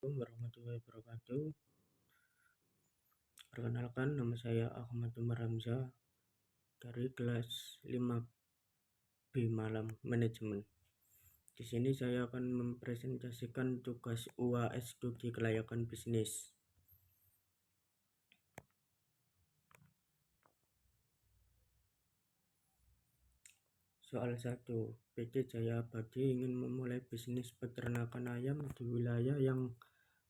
Assalamualaikum warahmatullahi wabarakatuh. Perkenalkan, nama saya Ahmad Umar Hamzah dari kelas 5B Malam Manajemen. Di sini saya akan mempresentasikan tugas UAS studi kelayakan bisnis. Soal 1. PT Jaya Abadi ingin memulai bisnis peternakan ayam di wilayah yang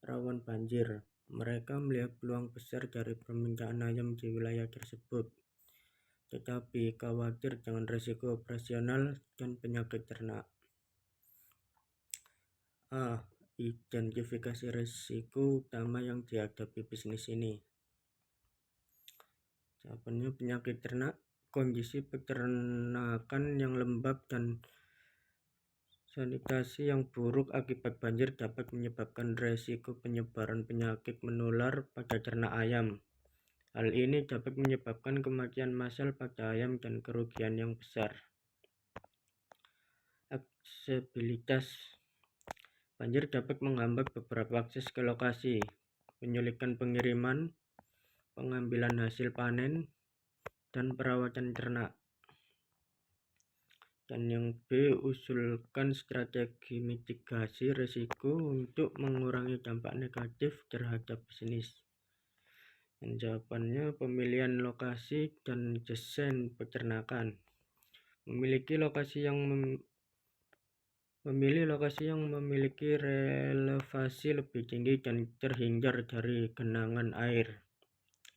rawan banjir. Mereka melihat peluang besar dari permintaan ayam di wilayah tersebut, tetapi khawatir dengan risiko operasional dan penyakit ternak. A. Identifikasi risiko utama yang dihadapi bisnis ini. Jawabannya, penyakit ternak. Kondisi peternakan yang lembab dan sanitasi yang buruk akibat banjir dapat menyebabkan risiko penyebaran penyakit menular pada ternak ayam. Hal ini dapat menyebabkan kematian massal pada ayam dan kerugian yang besar. Aksesibilitas. Banjir dapat menghambat beberapa akses ke lokasi, menyulitkan pengiriman, pengambilan hasil panen, dan perawatan ternak. Dan yang B, usulkan strategi mitigasi risiko untuk mengurangi dampak negatif terhadap bisnis. Dan jawabannya, pemilihan lokasi dan desain peternakan. Memilih lokasi yang memiliki relevasi lebih tinggi dan terhindar dari genangan air.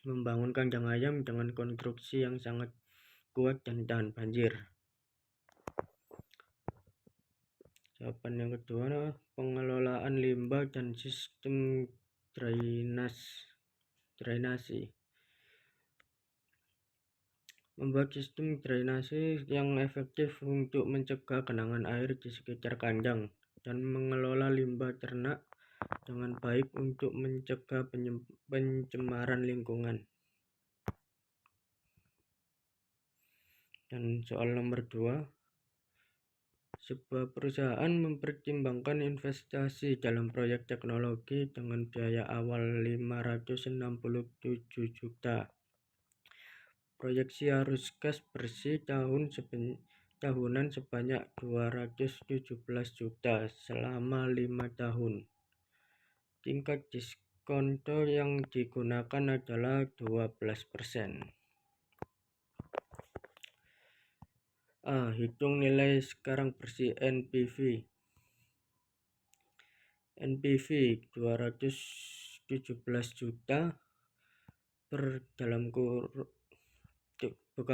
Membangun kandang ayam dengan konstruksi yang sangat kuat dan tahan banjir. Jawaban yang kedua, pengelolaan limbah dan sistem drainasi. Membuat sistem drainasi yang efektif untuk mencegah genangan air di sekitar kandang dan mengelola limbah ternak dengan baik untuk mencegah pencemaran lingkungan. Dan soal nomor 2, sebuah perusahaan mempertimbangkan investasi dalam proyek teknologi dengan biaya awal 567 juta. Proyeksi arus gas bersih tahunan sebanyak 217 juta selama 5 tahun. Tingkat diskonto yang digunakan adalah 12%. A. Hitung nilai sekarang bersih NPV. NPV 217 juta per dalam buka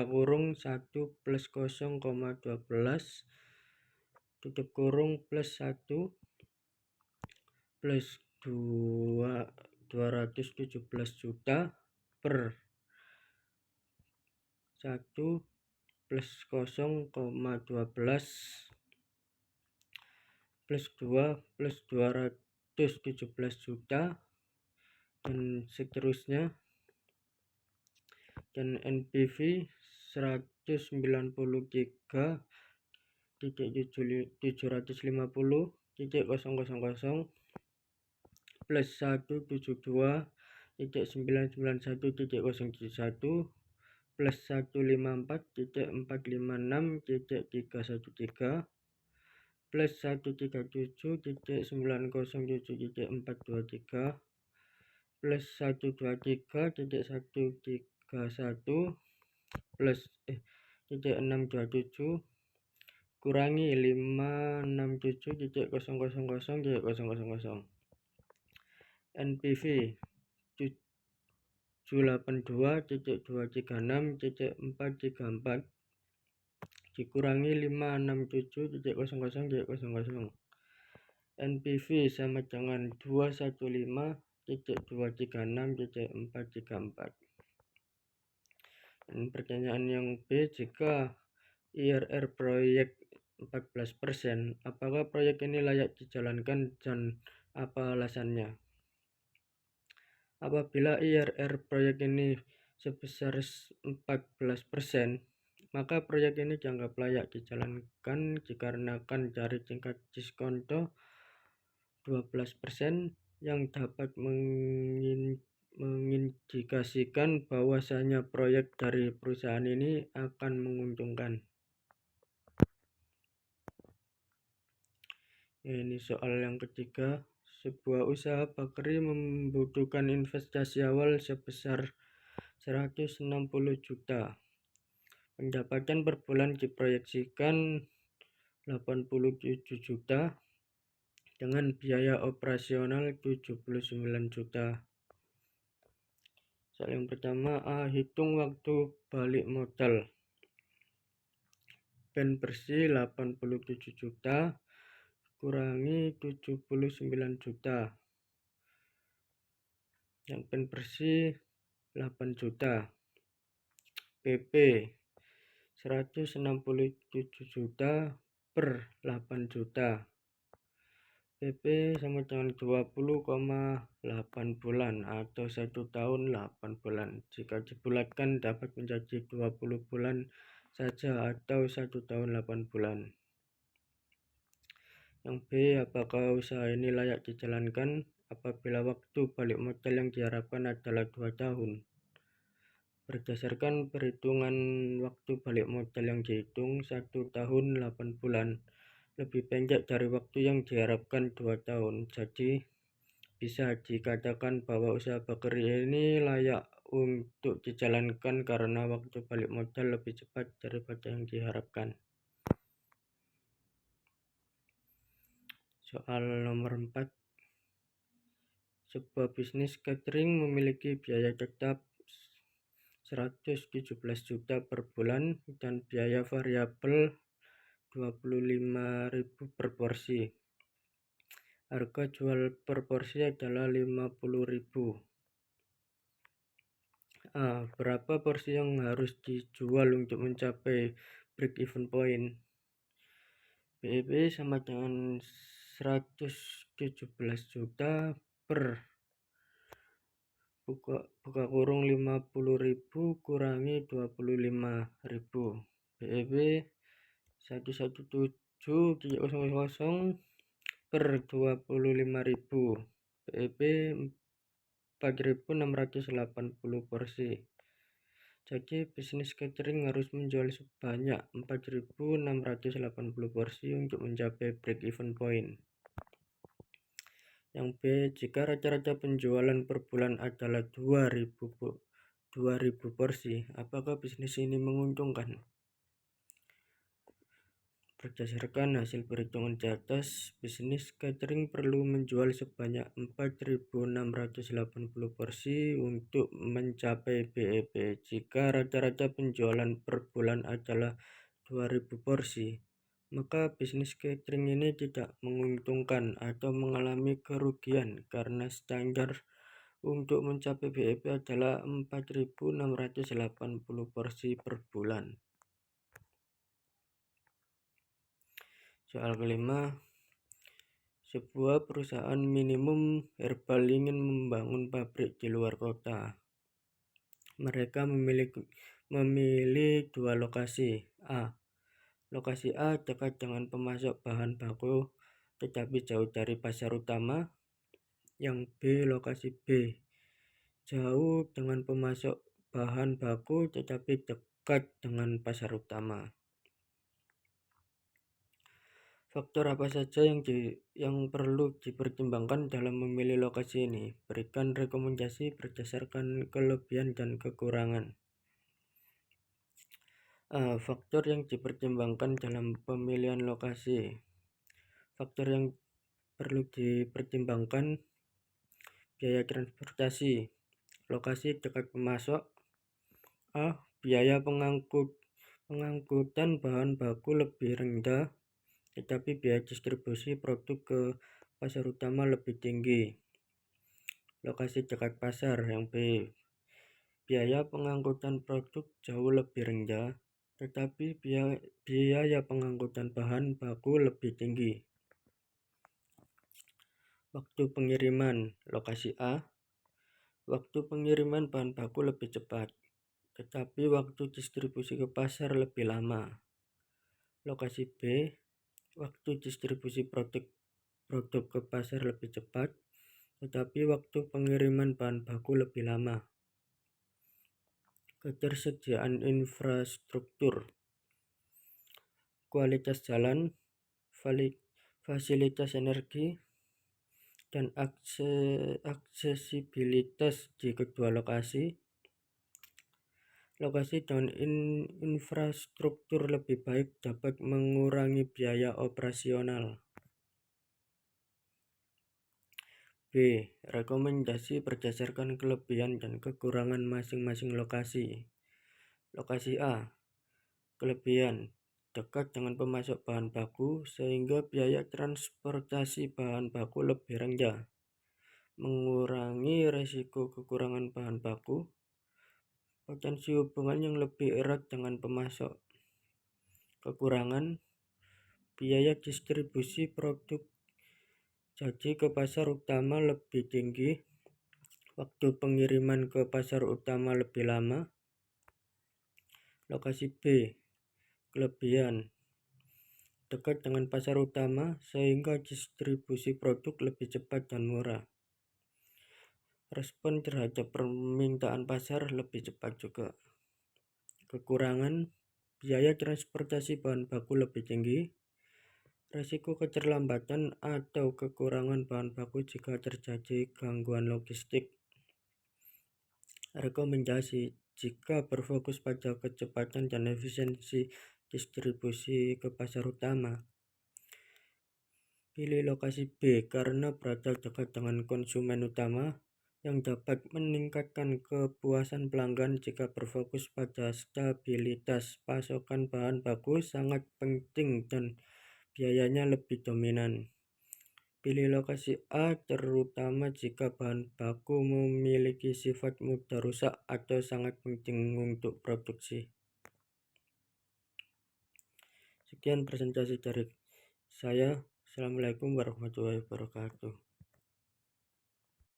kurung 1 plus 0,12 tutup kurung plus 1 plus 217 juta per 1 plus 0,12 plus 2 plus 217 juta dan seterusnya. Dan NPV 193.750.000 plus 172.991.071 plus 154.456.313 plus 137.907.423 plus 123.131 plus 627 kurangi 567.000.000. NPV 782.236.434 dikurangi 567.000.000. NPV sama dengan 215.236.434. Dan pertanyaan yang B, jika IRR proyek 14%, apakah proyek ini layak dijalankan dan apa alasannya? Apabila IRR proyek ini sebesar 14%, maka proyek ini dianggap layak dijalankan dikarenakan dari tingkat diskonto 12% yang dapat mengindikasikan bahwasanya proyek dari perusahaan ini akan menguntungkan. Ini soal yang ketiga. Sebuah usaha bakery membutuhkan investasi awal sebesar 160 juta. Pendapatan per bulan diproyeksikan 87 juta dengan biaya operasional 79 juta. Soal yang pertama, hitung waktu balik modal. Ben bersih 87 juta kurangi 79 juta. Yang ben bersih 8 juta. PP 167 juta per 8 juta. PP sama dengan 20,8 bulan atau 1 tahun 8 bulan. Jika dibulatkan dapat menjadi 20 bulan saja atau 1 tahun 8 bulan. Yang B, apakah usaha ini layak dijalankan apabila waktu balik modal yang diharapkan adalah 2 tahun? Berdasarkan perhitungan waktu balik modal yang dihitung 1 tahun 8 bulan lebih pendek dari waktu yang diharapkan 2 tahun. Jadi bisa dikatakan bahwa usaha bakery ini layak untuk dijalankan karena waktu balik modal lebih cepat daripada yang diharapkan. Soal nomor 4. Sebuah bisnis catering memiliki biaya tetap 117 juta per bulan dan biaya variabel 25.000 per porsi. Harga jual per porsi adalah 50.000. Berapa porsi yang harus dijual untuk mencapai break even point? BEP sama dengan 117 juta per buka kurung 50.000 kurangi 25.000. BEP 117,000 per 25.000. BEP 4.680 porsi. Jadi bisnis catering harus menjual sebanyak 4.680 porsi untuk mencapai break even point. Yang B, jika rata-rata penjualan per bulan adalah 2.000 porsi, apakah bisnis ini menguntungkan? Berdasarkan hasil perhitungan di atas, bisnis catering perlu menjual sebanyak 4.680 porsi untuk mencapai BEP. Jika rata-rata penjualan per bulan adalah 2.000 porsi, maka bisnis catering ini tidak menguntungkan atau mengalami kerugian karena standar untuk mencapai BEP adalah 4.680 porsi per bulan. Soal kelima, sebuah perusahaan minimum herbal ingin membangun pabrik di luar kota. Mereka memilih 2 lokasi. Lokasi A dekat dengan pemasok bahan baku tetapi jauh dari pasar utama. Yang B, lokasi B jauh dengan pemasok bahan baku tetapi dekat dengan pasar utama. Faktor apa saja yang perlu dipertimbangkan dalam memilih lokasi ini? Berikan rekomendasi berdasarkan kelebihan dan kekurangan. Faktor yang dipertimbangkan dalam pemilihan lokasi. Faktor yang perlu dipertimbangkan: biaya transportasi. Lokasi dekat pemasok. Biaya pengangkutan bahan baku lebih rendah, tetapi biaya distribusi produk ke pasar utama lebih tinggi. Lokasi dekat pasar. Yang B, biaya pengangkutan produk jauh lebih rendah, tetapi biaya pengangkutan bahan baku lebih tinggi. Waktu pengiriman. Lokasi A, waktu pengiriman bahan baku lebih cepat, tetapi waktu distribusi ke pasar lebih lama. Lokasi B, waktu distribusi produk ke pasar lebih cepat, tetapi waktu pengiriman bahan baku lebih lama. Ketersediaan infrastruktur, kualitas jalan, fasilitas energi, dan aksesibilitas di kedua lokasi. Lokasi dengan infrastruktur lebih baik dapat mengurangi biaya operasional. B. Rekomendasi berdasarkan kelebihan dan kekurangan masing-masing lokasi. Lokasi A. Kelebihan: dekat dengan pemasok bahan baku sehingga biaya transportasi bahan baku lebih rendah, mengurangi resiko kekurangan bahan baku, potensi hubungan yang lebih erat dengan pemasok. Kekurangan: biaya distribusi produk jadi ke pasar utama lebih tinggi, waktu pengiriman ke pasar utama lebih lama. Lokasi B. Kelebihan: dekat dengan pasar utama sehingga distribusi produk lebih cepat dan murah. Respon terhadap permintaan pasar lebih cepat juga. Kekurangan: biaya transportasi bahan baku lebih tinggi, resiko keterlambatan atau kekurangan bahan baku jika terjadi gangguan logistik. Rekomendasi: jika berfokus pada kecepatan dan efisiensi distribusi ke pasar utama, pilih lokasi B karena berada dekat dengan konsumen utama yang dapat meningkatkan kepuasan pelanggan. Jika berfokus pada stabilitas pasokan bahan baku sangat penting dan biayanya lebih dominan. Pilih lokasi A terutama jika bahan baku memiliki sifat mudah rusak atau sangat penting untuk produksi. Sekian presentasi dari saya. Assalamualaikum warahmatullahi wabarakatuh.